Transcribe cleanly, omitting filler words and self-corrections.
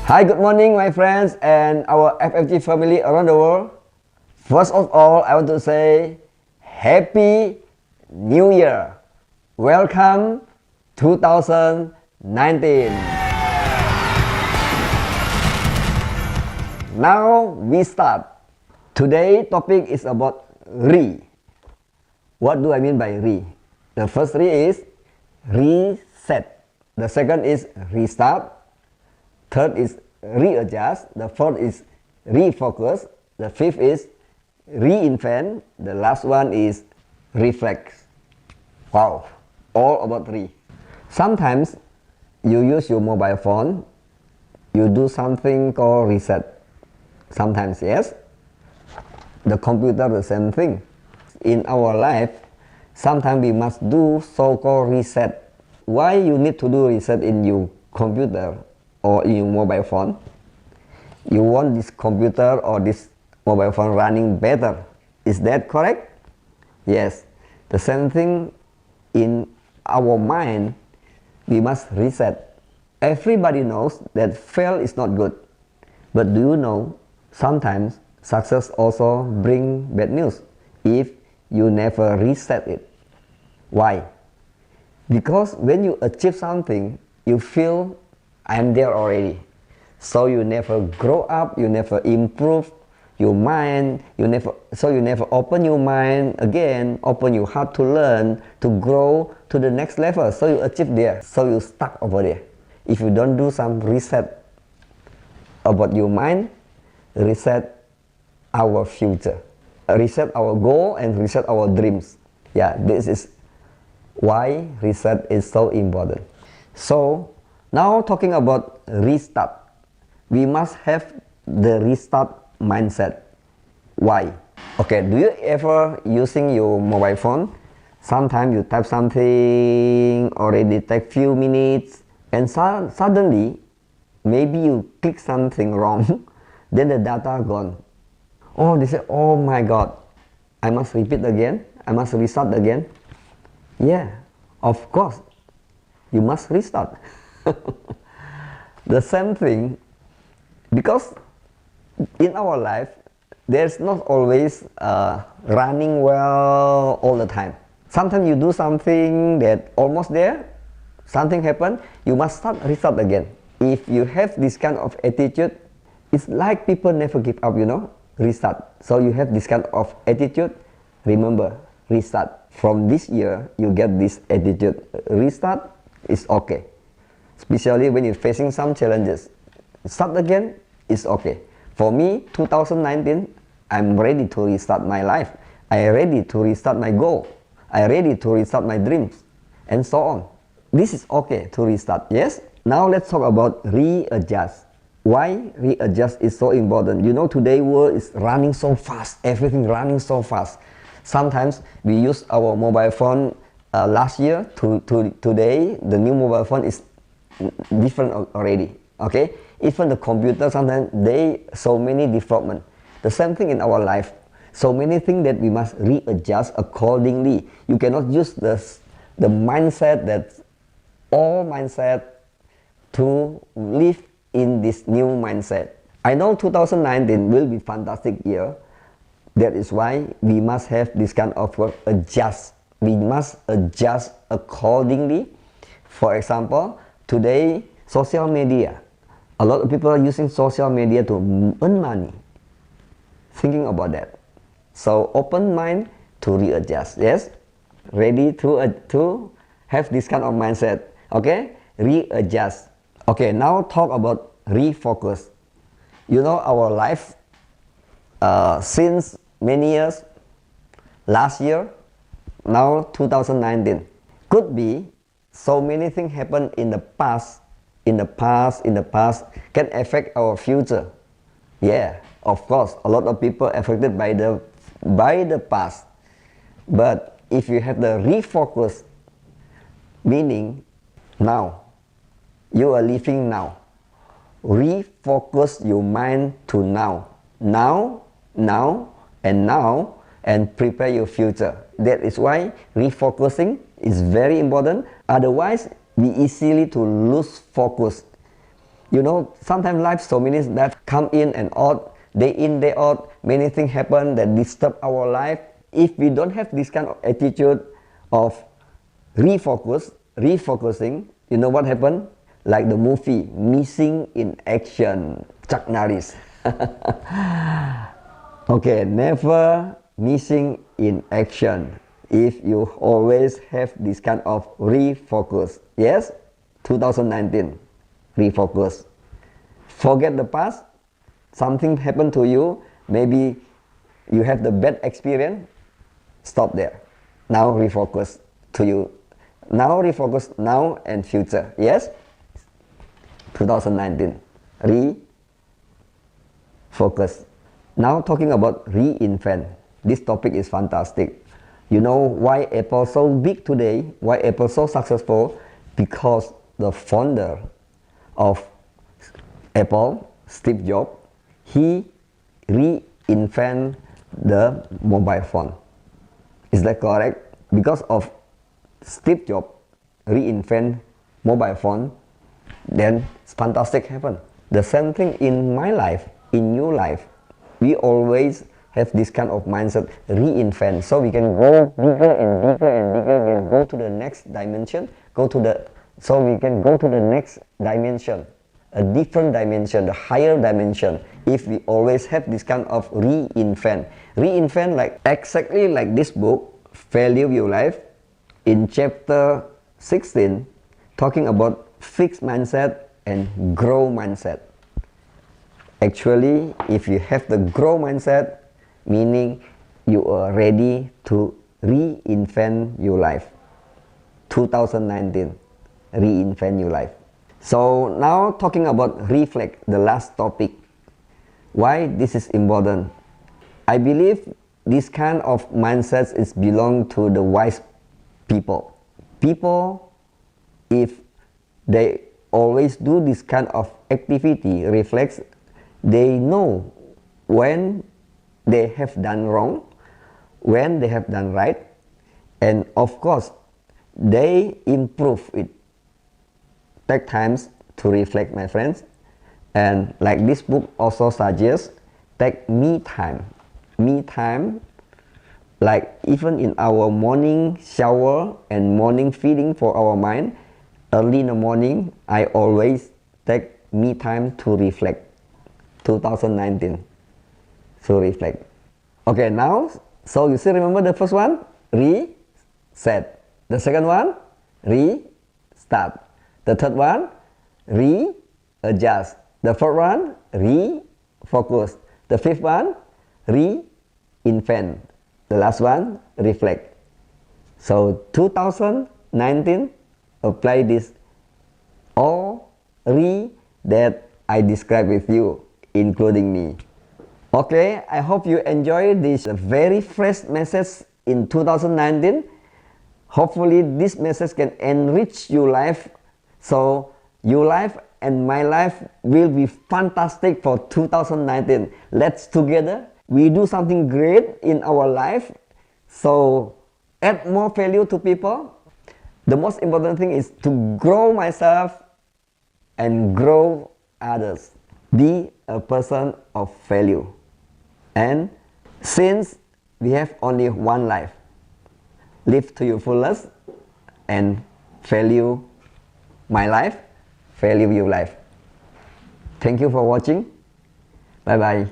Hi, good morning, my friends and our FFG family around the world. First of all, I want to say Happy New Year. Welcome 2019. Now we start. Today topic is about re. What do I mean by re? The first re is reset. The second is restart. Third is readjust. The fourth is refocus. The fifth is reinvent. The last one is reflect. Wow, all about re. Sometimes you use your mobile phone, you do something called reset. Sometimes yes, the computer the same thing. In our life, sometimes we must do so-called reset. Why you need to do reset in your computer or in your mobile phone? You want this computer or this mobile phone running better. Is that correct? Yes. The same thing in our mind, we must reset. Everybody knows that fail is not good. But do you know, sometimes success also bring bad news if you never reset it. Why? Because when you achieve something, you feel I'm there already. So you never grow up, you never improve your mind, you never open your mind again, open your heart to learn, to grow to the next level. So you achieve there, so you stuck over there. If you don't do some reset about your mind, reset our future, reset our goal and reset our dreams. Yeah, this is why reset is so important. So now talking about restart, we must have the restart mindset. Why? Okay, do you ever using your mobile phone? Sometimes you type something, already take few minutes, and suddenly, maybe you click something wrong, then the data gone. Oh, they say, oh my God, I must repeat again, I must restart again. Yeah, of course, you must restart. The same thing, because in our life, there's not always running well all the time. Sometimes you do something that almost there, something happened, you must restart again. If you have this kind of attitude, it's like people never give up, restart. So you have this kind of attitude, remember, restart. From this year, you get this attitude, restart is okay. Especially when you're facing some challenges. Start again is okay. For me, 2019, I'm ready to restart my life. I'm ready to restart my goal. I'm ready to restart my dreams, and so on. This is okay to restart, yes? Now let's talk about readjust. Why readjust is so important? Today world is running so fast, everything running so fast. Sometimes we use our mobile phone last year to today, the new mobile phone is different already. Okay, even the computer, sometimes so many development. The same thing in our life, so many things that we must readjust accordingly. You cannot use the mindset, that all mindset, to live in this new mindset. I know 2019 will be fantastic year. That is why we must have this kind of work, adjust. We must adjust accordingly. For example, today, social media. A lot of people are using social media to earn money. Thinking about that. So open mind to readjust. Yes? Ready to have this kind of mindset. Okay? Readjust. Okay, now talk about refocus. Our life since many years, last year, now 2019. Could be so many things happen in the past, can affect our future. Yeah, of course, a lot of people affected by the past. But if you have the refocus, meaning now, you are living now. Refocus your mind to now, and prepare your future. That is why refocusing is very important. Otherwise, we easily to lose focus. You know, sometimes life so many that come in and out, day in, day out, many things happen that disturb our life. If we don't have this kind of attitude of refocusing, you know what happened? Like the movie, Missing in Action, Chuck Norris. Okay, never missing in action if you always have this kind of refocus. Yes, 2019, refocus. Forget the past, something happened to you, maybe you have the bad experience, stop there. Now refocus to you. Now refocus now and future. Yes, 2019, refocus. Now talking about reinvent. This topic is fantastic. You know why Apple so big today? Why Apple so successful? Because the founder of Apple, Steve Jobs, he reinvented the mobile phone. Is that correct? Because of Steve Jobs reinvent mobile phone, then fantastic happen. The same thing in my life, in your life. We always have this kind of mindset, reinvent, so we can go bigger and bigger and bigger, and go to the next dimension, so we can go to the next dimension, a different dimension, the higher dimension, if we always have this kind of reinvent, like exactly like this book, Value Your Life, in chapter 16, talking about fixed mindset and grow mindset. Actually, if you have the grow mindset, meaning you are ready to reinvent your life. 2019, reinvent your life. So now talking about reflect, the last topic. Why this is important? I believe this kind of mindset is belong to the wise people. People, if they always do this kind of activity, reflects, they know when they have done wrong, when they have done right, and of course they improve it. Take times to reflect, my friends, and like this book also suggests, take me time, like even in our morning shower and morning feeding for our mind. Early in the morning, I always take me time to reflect. 2019, so reflect. Okay, now, so you still remember the first one? Reset. The second one? Restart. The third one? Readjust. The fourth one? Refocus. The fifth one? Reinvent. The last one? Reflect. So 2019, apply this all that I described with you, including me. Okay, I hope you enjoyed this very fresh message in 2019. Hopefully this message can enrich your life, so your life and my life will be fantastic for 2019. Let's together we do something great in our life, so add more value to people. The most important thing is to grow myself and grow others. Be a person of value. And since we have only one life, live to your fullest and value my life, value your life. Thank you for watching. Bye bye.